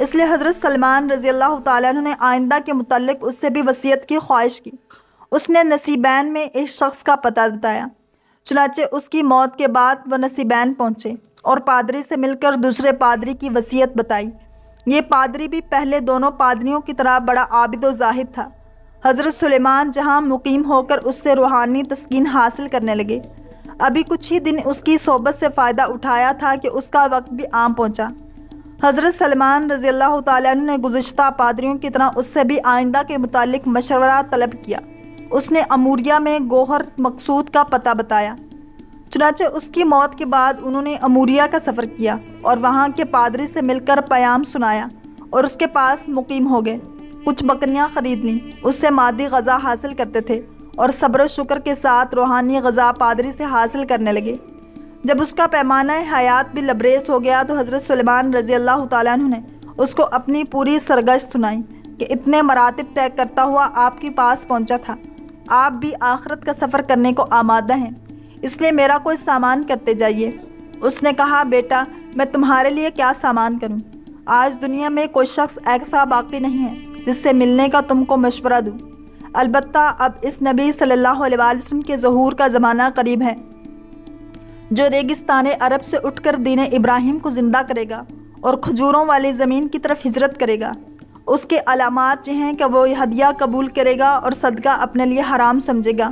اس لیے حضرت سلمان رضی اللہ تعالیٰ عنہ نے آئندہ کے متعلق اس سے بھی وصیت کی خواہش کی۔ اس نے نصیبین میں ایک شخص کا پتہ بتایا۔ چنانچہ اس کی موت کے بعد وہ نصیبین پہنچے اور پادری سے مل کر دوسرے پادری کی وصیت بتائی۔ یہ پادری بھی پہلے دونوں پادریوں کی طرح بڑا عابد و زاہد تھا۔ حضرت سلیمان جہاں مقیم ہو کر اس سے روحانی تسکین حاصل کرنے لگے۔ ابھی کچھ ہی دن اس کی صحبت سے فائدہ اٹھایا تھا کہ اس کا وقت بھی آن پہنچا۔ حضرت سلمان رضی اللہ تعالیٰ عنہ نے گزشتہ پادریوں کی طرح اس سے بھی آئندہ کے متعلق مشورہ طلب کیا۔ اس نے اموریہ میں گوہر مقصود کا پتہ بتایا۔ چنانچہ اس کی موت کے بعد انہوں نے اموریہ کا سفر کیا اور وہاں کے پادری سے مل کر پیام سنایا اور اس کے پاس مقیم ہو گئے۔ کچھ بکریاں خرید لیں، اس سے مادی غذا حاصل کرتے تھے اور صبر و شکر کے ساتھ روحانی غذا پادری سے حاصل کرنے لگے۔ جب اس کا پیمانہ حیات بھی لبریز ہو گیا تو حضرت سلیمان رضی اللہ تعالیٰ عنہ نے اس کو اپنی پوری سرگشت سنائی کہ اتنے مراتب طے کرتا ہوا آپ کے پاس پہنچا تھا۔ آپ بھی آخرت کا سفر کرنے کو آمادہ ہیں، اس لیے میرا کوئی سامان کرتے جائیے۔ اس نے کہا، بیٹا میں تمہارے لیے کیا سامان کروں؟ آج دنیا میں کوئی شخص ایسا باقی نہیں ہے جس سے ملنے کا تم کو مشورہ دوں۔ البتہ اب اس نبی صلی اللہ علیہ وسلم کے ظہور کا زمانہ قریب ہے جو ریگستان عرب سے اٹھ کر دین ابراہیم کو زندہ کرے گا اور کھجوروں والی زمین کی طرف ہجرت کرے گا۔ اس کے علامات یہ ہیں کہ وہ ہدیہ قبول کرے گا اور صدقہ اپنے لیے حرام سمجھے گا۔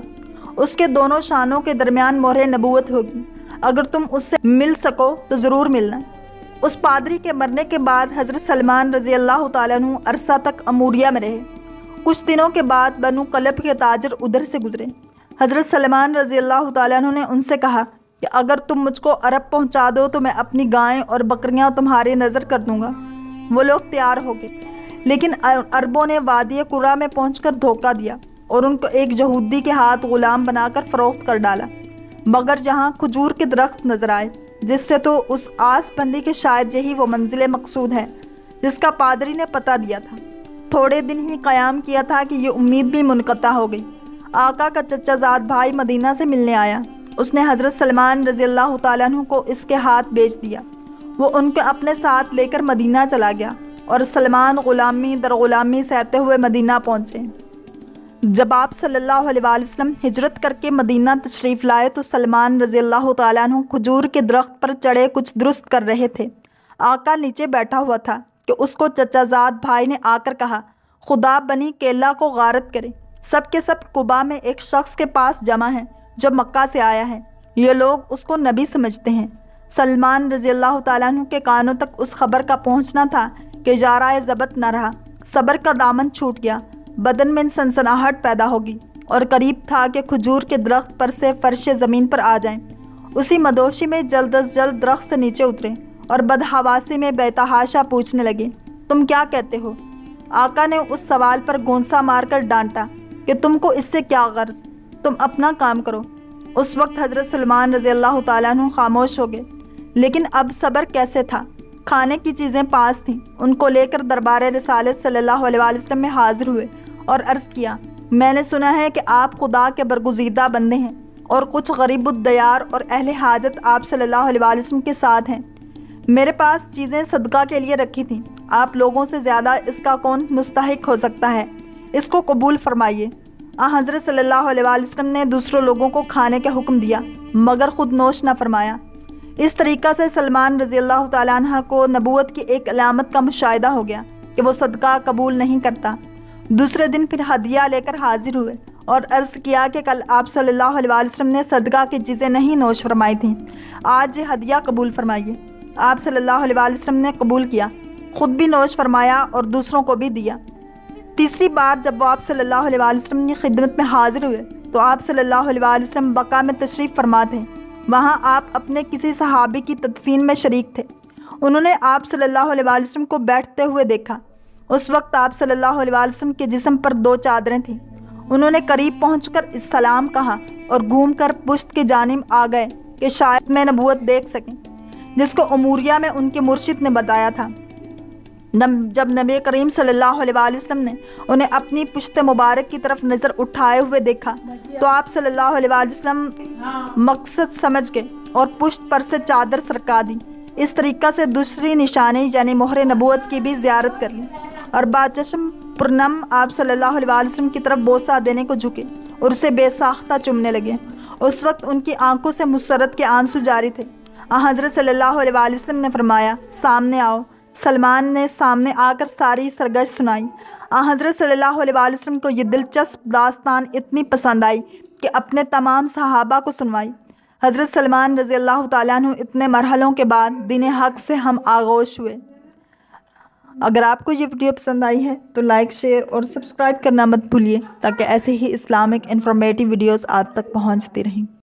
اس کے دونوں شانوں کے درمیان مہر نبوت ہوگی۔ اگر تم اس سے مل سکو تو ضرور ملنا۔ اس پادری کے مرنے کے بعد حضرت سلمان رضی اللہ تعالیٰ عنہ عرصہ تک اموریہ میں رہے۔ کچھ دنوں کے بعد بنو کلب کے تاجر ادھر سے گزرے۔ حضرت سلمان رضی اللہ تعالیٰ عنہ نے ان سے کہا کہ اگر تم مجھ کو عرب پہنچا دو تو میں اپنی گائیں اور بکریاں تمہاری نظر کر دوں گا۔ وہ لوگ تیار ہو گئے، لیکن عربوں نے وادی قرا میں پہنچ کر دھوکہ دیا اور ان کو ایک یہودی کے ہاتھ غلام بنا کر فروخت کر ڈالا، مگر جہاں کھجور کے درخت نظر آئے، جس سے تو اس آس بندی کہ شاید یہی وہ منزل مقصود ہے جس کا پادری نے پتہ دیا تھا۔ تھوڑے دن ہی قیام کیا تھا کہ یہ امید بھی منقطع ہو گئی۔ آقا کا چچا زاد بھائی مدینہ سے ملنے آیا۔ اس نے حضرت سلمان رضی اللہ تعالیٰ عنہ کو اس کے ہاتھ بیچ دیا۔ وہ ان کو اپنے ساتھ لے کر مدینہ چلا گیا اور سلمان غلامی در غلامی سہتے ہوئے مدینہ پہنچے۔ جب آپ صلی اللہ علیہ وآلہ وسلم ہجرت کر کے مدینہ تشریف لائے تو سلمان رضی اللہ تعالیٰ عنہ کھجور کے درخت پر چڑھے کچھ درست کر رہے تھے۔ آقا نیچے بیٹھا ہوا تھا کہ اس کو چچا زاد بھائی نے آ کر کہا، خدا بنی کیلا کو غارت کرے، سب کے سب قبا میں ایک شخص کے پاس جمع ہیں جو مکہ سے آیا ہے، یہ لوگ اس کو نبی سمجھتے ہیں۔ سلمان رضی اللہ تعالیٰ عنہ کے کانوں تک اس خبر کا پہنچنا تھا کہ جارائے ضبط نہ رہا، صبر کا دامن چھوٹ گیا، بدن میں سنسناہٹ پیدا ہوگی اور قریب تھا کہ کھجور کے درخت پر سے فرش زمین پر آ جائیں۔ اسی مدوشی میں جلد از جلد درخت سے نیچے اترے اور بدحواسی میں بے تحاشا پوچھنے لگے، تم کیا کہتے ہو؟ آقا نے اس سوال پر گونسا مار کر ڈانٹا کہ تم کو اس سے کیا غرض، تم اپنا کام کرو۔ اس وقت حضرت سلمان رضی اللہ تعالیٰ عنہ خاموش ہو گئے، لیکن اب صبر کیسے تھا؟ کھانے کی چیزیں پاس تھیں، ان کو لے کر دربار رسالت صلی اللہ علیہ وآلہ وسلم میں حاضر ہوئے اور عرض کیا، میں نے سنا ہے کہ آپ خدا کے برگزیدہ بندے ہیں اور کچھ غریب الدیار اور اہل حاجت آپ صلی اللہ علیہ وآلہ وسلم کے ساتھ ہیں۔ میرے پاس چیزیں صدقہ کے لیے رکھی تھیں، آپ لوگوں سے زیادہ اس کا کون مستحق ہو سکتا ہے، اس کو قبول فرمائیے۔ حضرت صلی اللہ علیہ وآلہ وسلم نے دوسروں لوگوں کو کھانے کا حکم دیا مگر خود نوش نہ فرمایا۔ اس طریقہ سے سلمان رضی اللہ تعالیٰ عنہ کو نبوت کی ایک علامت کا مشاہدہ ہو گیا کہ وہ صدقہ قبول نہیں کرتا۔ دوسرے دن پھر ہدیہ لے کر حاضر ہوئے اور عرض کیا کہ کل آپ صلی اللہ علیہ وآلہ وسلم نے صدقہ کی چیزیں نہیں نوش فرمائی تھیں، آج یہ ہدیہ قبول فرمائیے۔ آپ صلی اللہ علیہ وآلہ وسلم نے قبول کیا، خود بھی نوش فرمایا اور دوسروں کو بھی دیا۔ تیسری بار جب وہ آپ صلی اللہ علیہ وآلہ وسلم کی خدمت میں حاضر ہوئے تو آپ صلی اللہ علیہ وآلہ وسلم بقا میں تشریف فرما تھے۔ وہاں آپ اپنے کسی صحابی کی تدفین میں شریک تھے۔ انہوں نے آپ صلی اللہ علیہ وآلہ وسلم کو بیٹھتے ہوئے دیکھا۔ اس وقت آپ صلی اللہ علیہ وآلہ وسلم کے جسم پر 2 چادریں تھیں۔ انہوں نے قریب پہنچ کر السلام کہا اور گھوم کر پشت کی جانب آ گئے کہ شاید میں نبوت دیکھ سکیں، جس کو اموریہ میں ان کے مرشد نے بتایا تھا۔ جب نبی کریم صلی اللہ علیہ وآلہ وسلم نے انہیں اپنی پشت مبارک کی طرف نظر اٹھائے ہوئے دیکھا تو آپ صلی اللہ علیہ وآلہ وسلم مقصد سمجھ گئے اور پشت پر سے چادر سرکا دی۔ اس طریقہ سے دوسری نشانی یعنی مہر نبوت کی بھی زیارت کر لی اور باچشم پرنم آپ صلی اللہ علیہ وسلم کی طرف بوسہ دینے کو جھکے اور اسے بے ساختہ چومنے لگے۔ اس وقت ان کی آنکھوں سے مسرت کے آنسو جاری تھے۔ حضرت صلی اللہ علیہ وسلم نے فرمایا، سامنے آؤ۔ سلمان نے سامنے آ کر ساری سرگش سنائی۔ حضرت صلی اللہ علیہ وسلم کو یہ دلچسپ داستان اتنی پسند آئی کہ اپنے تمام صحابہ کو سنوائی۔ حضرت سلمان رضی اللہ تعالیٰ عنہ اتنے مرحلوں کے بعد دین حق سے ہم آغوش ہوئے۔ اگر آپ کو یہ ویڈیو پسند آئی ہے تو لائک، شیئر اور سبسکرائب کرنا مت بھولیے تاکہ ایسے ہی اسلامک انفارمیٹیو ویڈیوز آپ تک پہنچتی رہیں۔